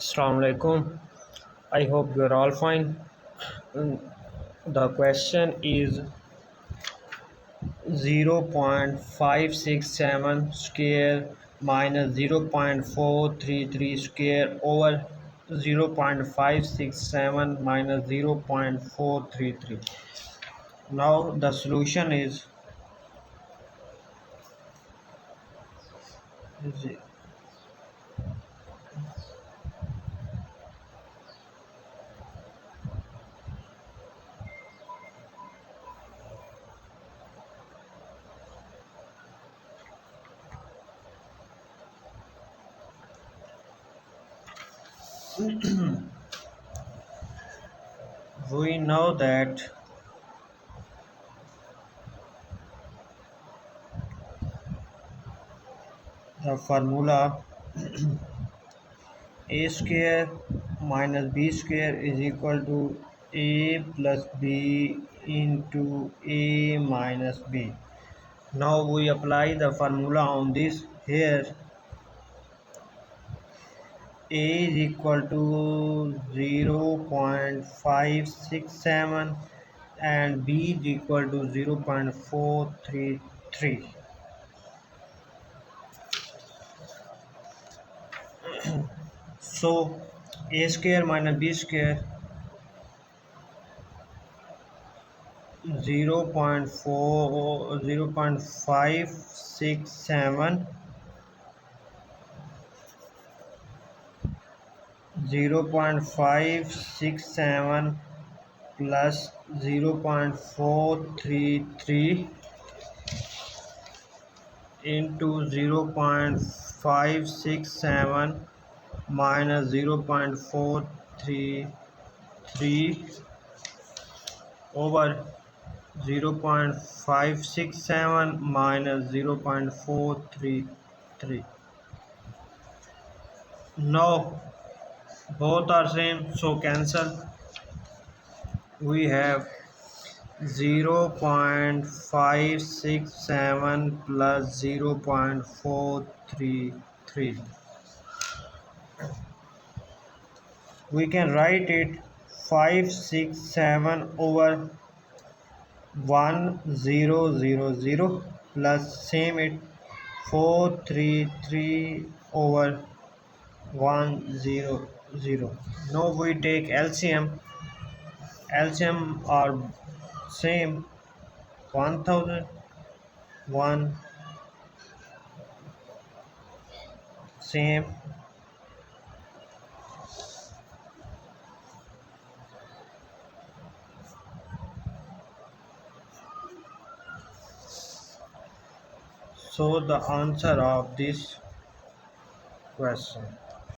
Assalamu alaikum. I hope you're all fine. Mm, The question is 0.567 square minus 0.433 square over 0.567 minus 0.433. Now the solution is we know that the formula a square minus b square is equal to a plus b into a minus b. Now we apply the formula on this. Here a is equal to 0.567 and b is equal to 0.433. So a square minus b square 0.567 0.567 plus 0.433 into 0.567 minus 0.433 over 0.567 minus 0.433. Now both are same, so cancel. We have 0.567 plus 0.433. We can write it 567 over 1000 plus same it 433 over 100. Now we take LCM. LCM are same 1000 1 same. So the answer of this question